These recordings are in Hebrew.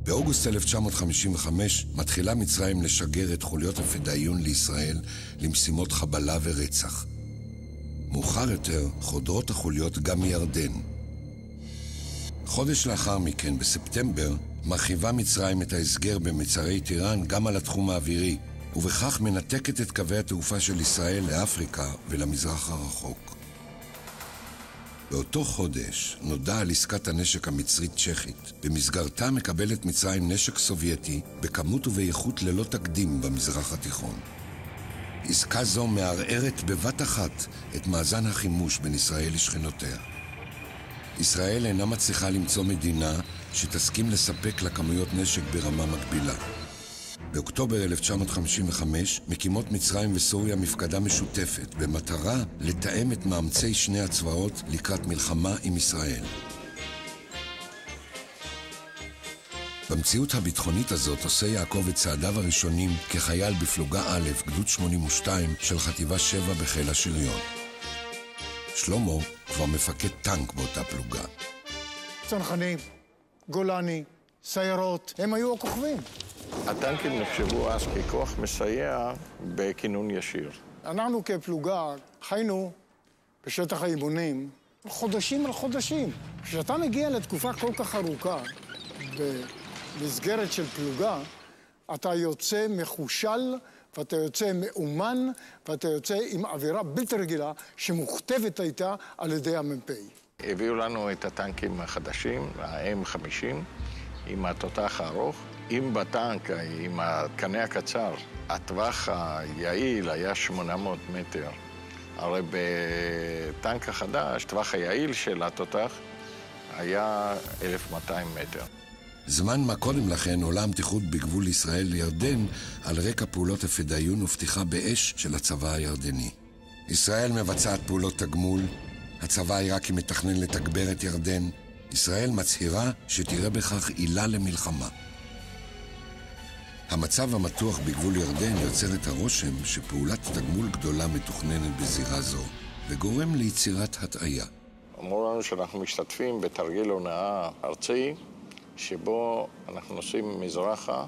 באוגוסט 1955 מתחילה מצרים לשגר את חוליות הפדאיון לישראל למשימות חבלה ורצח. מאוחר יותר חודרות החוליות גם מירדן. חודש לאחר מכן, בספטמבר, מרחיבה מצרים את ההסגר במצרי טיראן גם על התחום האווירי, ובכך מנתקת את קווי התעופה של ישראל לאפריקה ולמזרח הרחוק. באותו חודש נודע על עסקת הנשק המצרית-צ'כית. במסגרתה מקבלת מצרים נשק סובייטי בכמות ובאיכות ללא תקדים במזרח התיכון. עסקה זו מערערת בבת אחת את מאזן החימוש בין ישראל לשכנותיה. ישראל אינה מצליחה למצוא מדינה שתסכים לספק לה כמויות נשק ברמה מקבילה. באוקטובר 1955 מקימות מצרים וסוריה מפקדה משותפת במטרה לתאם את מאמצי שני הצבאות לקראת מלחמה עם ישראל. במציאות הביטחונית הזאת עושה יעקב את צעדיו הראשונים כחייל בפלוגה א', גדוד 82 של חטיבה 7 בחיל השריון. שלמה כבר מפקד טנק באותה פלוגה. צנחנים, גולני, סיירות, הם היו הכוכבים. הטנקים נחשבו אז ככוח מסייע בכינון ישיר. אנחנו כפלוגה חיינו בשטח האימונים חודשים על חודשים. כשאתה מגיע לתקופה כל כך ארוכה במסגרת של פלוגה, אתה יוצא מחושל ואתה יוצא מאומן ואתה יוצא עם אווירה בלתי רגילה שמוכתבת הייתה על ידי המ"פ. הביאו לנו את הטנקים החדשים, ה-M50, עם התותח הארוך. אם בטנק, עם הקנה הקצר, הטווח היעיל היה 800 מטר. הרי בטנק החדש, טווח היעיל של התותח היה 1200 מטר. זמן מה קודם לכן עולה המתיחות בגבול ישראל לירדן על רקע פעולות הפדאיון ופתיחה באש של הצבא הירדני. ישראל מבצעת פעולות תגמול, הצבא העיראקי מתכנן לתגבר את ירדן, ישראל מצהירה שתראה בכך עילה למלחמה. המצב המתוח בגבול ירדן יוצר את הרושם שפעולת תגמול גדולה מתוכננת בזירה זו, וגורם ליצירת הטעיה. אמרו לנו שאנחנו משתתפים בתרגיל הונאה ארצי, שבו אנחנו נוסעים מזרחה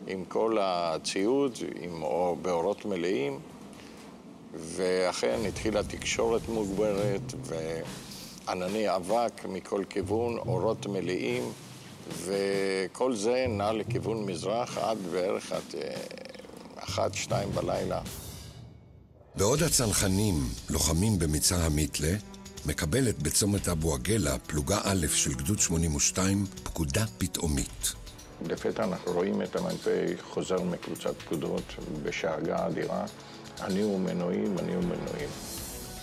עם כל הציוד, או באורות מלאים, ואכן התחילה תקשורת מוגברת וענני אבק מכל כיוון, אורות מלאים, וכל זה נע לכיוון מזרח עד בערך 1-2 בלילה. בעוד הצנחנים לוחמים במצר המיתלה, מקבלת בצומת אבו עגלה פלוגה א' של גדוד 82 פקודה פתאומית. לפתע אנחנו רואים את המ"פ חוזר מקבוצת פקודות בשאגה אדירה. אני ומנועים.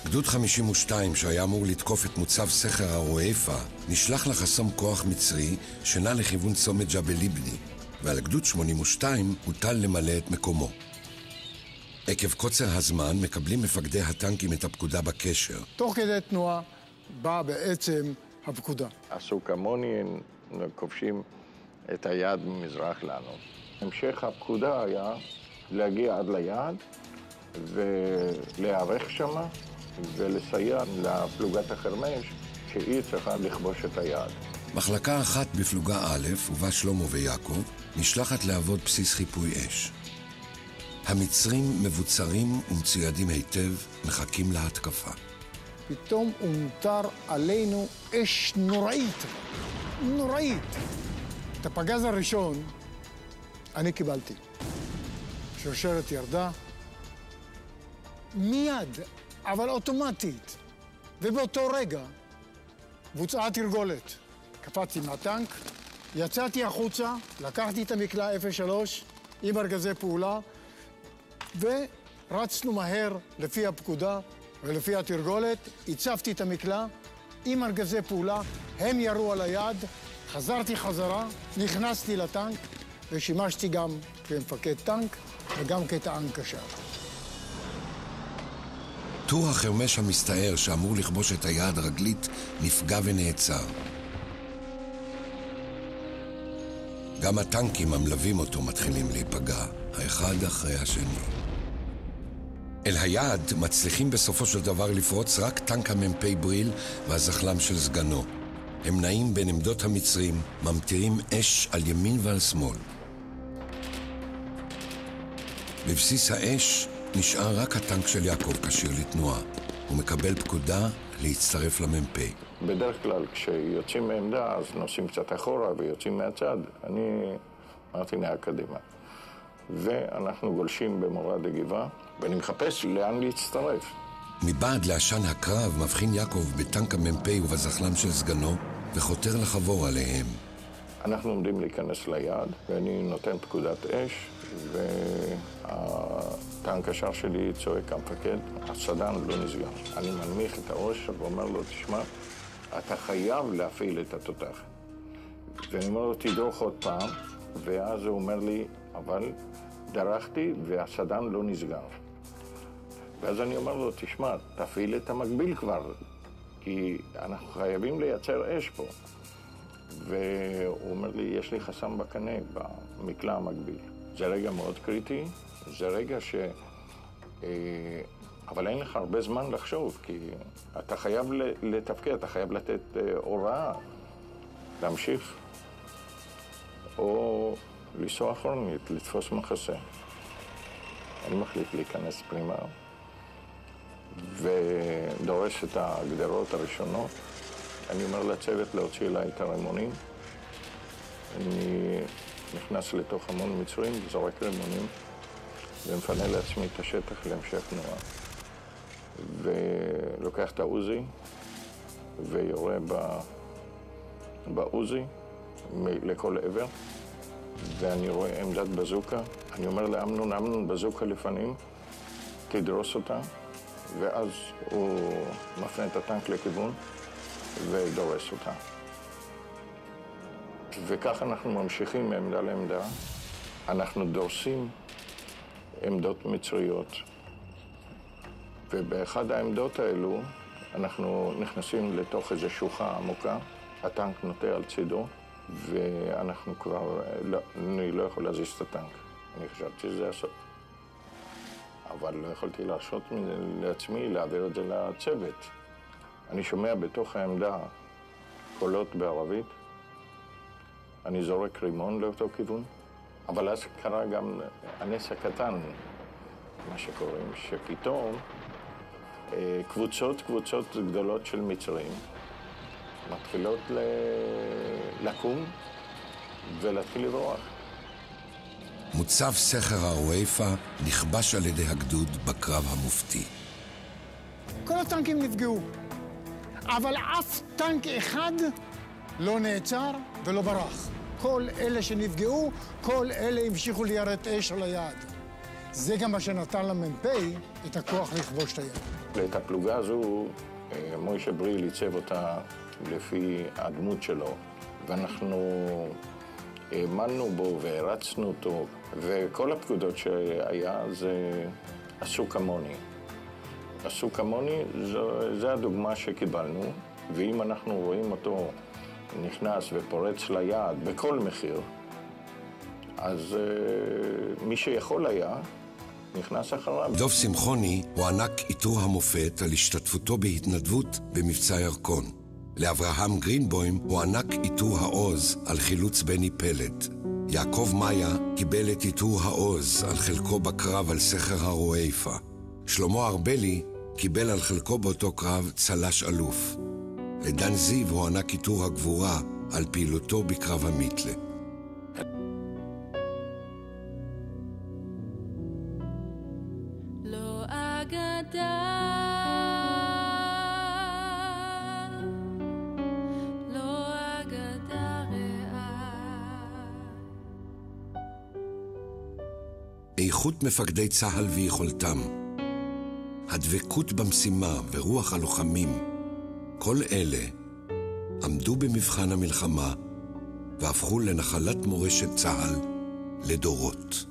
גדוד 52 שהיה אמור לתקוף את מוצב סכר הרועפה נשלח לחסום כוח מצרי שנע לכיוון צומת ג'בל ליבני, ועל גדוד 82 הוטל למלא את מקומו. עקב קוצר הזמן מקבלים מפקדי הטנקים את הפקודה בקשר. תוך כדי תנועה באה בעצם הפקודה. עשו כמוני, הם כובשים את היעד ממזרח לנו. המשך הפקודה היה להגיע עד ליעד ולהיערך שמה ולסייע לפלוגת החרמש שהיא צריכה לכבוש את היעד. מחלקה אחת בפלוגה א', ובה שלמה ויעקב, נשלחת לעבוד בסיס חיפוי אש. המצרים מבוצרים ומצוידים היטב, מחכים להתקפה. פתאום הומטר עלינו אש נוראית. את הפגז הראשון אני קיבלתי. שרשרת ירדה מיד, אבל אוטומטית. ובאותו רגע בוצעה תרגולת. קפצתי מהטנק, יצאתי החוצה, לקחתי את המקלע 03 עם ארגזי פעולה, ורצנו מהר לפי הפקודה ולפי התרגולת, הצבתי את המקלע עם ארגזי פעולה, הם ירו על היד, חזרתי חזרה, נכנסתי לטנק ושימשתי גם כמפקד טנק וגם כטען קשר. טור החרמש המסתער שאמור לכבוש את היעד רגלית נפגע ונעצר. גם הטנקים המלווים אותו מתחילים להיפגע, האחד אחרי השני. אל היעד מצליחים בסופו של דבר לפרוץ רק טנק המ"פ בריל והזחל"ם של סגנו. הם נעים בין עמדות המצרים, ממטירים אש על ימין ועל שמאל. בבסיס האש נשאר רק הטנק של יעקב כשיר לתנועה. הוא מקבל פקודה להצטרף למ"פ. בדרך כלל כשיוצאים מעמדה אז נוסעים קצת אחורה ויוצאים מהצד. אני אמרתי נהיה קדימה. ואנחנו גולשים במורד הגבעה, ואני מחפש לאן להצטרף. מבעד לעשן הקרב מבחין יעקב בטנק המ"פ ובזחלם של סגנו וחותר לחבור עליהם. אנחנו עומדים להיכנס ליעד, ואני נותן פקודת אש, והטנק השאר שלי צועק המפקד, הסדן לא נסגר. אני מנמיך את הראש ואומר לו, תשמע, אתה חייב להפעיל את התותח. ואני אומר לו, תדרוך עוד פעם, ואז הוא אומר לי, אבל דרכתי והסדן לא נסגר. ואז אני אומר לו, תשמע, תפעיל את המקביל כבר, כי אנחנו חייבים לייצר אש פה. והוא אומר לי, יש לי חסם בקנה, במקלע המקביל. זה רגע מאוד קריטי, זה רגע אבל אין לך הרבה זמן לחשוב, כי אתה חייב לתפקד, אתה חייב לתת הוראה, להמשיך, או לנסוע אחורנית, לתפוס מחסה. אני מחליט להיכנס פנימה, ודורש את הגדרות הראשונות. אני אומר לצוות להוציא אליי את הרימונים. אני נכנס לתוך המון מצרים, זורק רימונים, ומפנה לעצמי את השטח להמשך תנועה. ולוקח את העוזי, ויורה בעוזי לכל עבר, ואני רואה עמדת בזוקה. אני אומר לאמנון, אמנון בזוקה לפנים, תדרוס אותה, ואז הוא מפנה את הטנק לכיוון ודורס אותה. וכך אנחנו ממשיכים מעמדה לעמדה. אנחנו דורסים עמדות מצריות, ובאחד העמדות האלו אנחנו נכנסים לתוך איזו שוחה עמוקה, הטנק נוטה על צידו, ואנחנו כבר, אני לא יכול להזיז את הטנק. אני חשבתי שזה הסוף. אבל לא יכולתי להרשות לעצמי להעביר את זה לצוות. אני שומע בתוך העמדה קולות בערבית, אני זורק רימון לאותו כיוון, אבל אז קרה גם הנס הקטן, מה שקוראים, שפתאום קבוצות גדולות של מצרים מתחילות לקום ולהתחיל לברוח. מוצב סכר הרואיפה נכבש על ידי הגדוד בקרב המופתי. כל הטנקים נפגעו, אבל אף טנק אחד לא נעצר ולא ברח. כל אלה שנפגעו, כל אלה המשיכו ליירט אש על היעד. זה גם מה שנתן למ"פ את הכוח לכבוש את היעד. את הפלוגה הזו, מוישה בריל ייצב אותה לפי הדמות שלו, ואנחנו האמנו בו והרצנו אותו, וכל הפקודות שהיה זה עשו כמוני. עשו כמוני, זה הדוגמה שקיבלנו, ואם אנחנו רואים אותו נכנס ופורץ ליעד בכל מחיר, אז מי שיכול היה, נכנס אחריו. דוב שמחוני הוענק עיטור המופת על השתתפותו בהתנדבות במבצע ירקון. לאברהם גרינבוים הוענק עיטור העוז על חילוץ בני פלט. יעקב מאיה קיבל את עיטור העוז על חלקו בקרב על סכר הרואיפה. שלמה ארבלי קיבל על חלקו באותו קרב צל"ש אלוף. לדן זיו הוענק עיטור הגבורה על פעילותו בקרב המיתלה. לא אגדה, לא אגדה רעה. איכות מפקדי צה"ל ויכולתם, הדבקות במשימה ורוח הלוחמים, כל אלה עמדו במבחן המלחמה והפכו לנחלת מורשת צה"ל לדורות.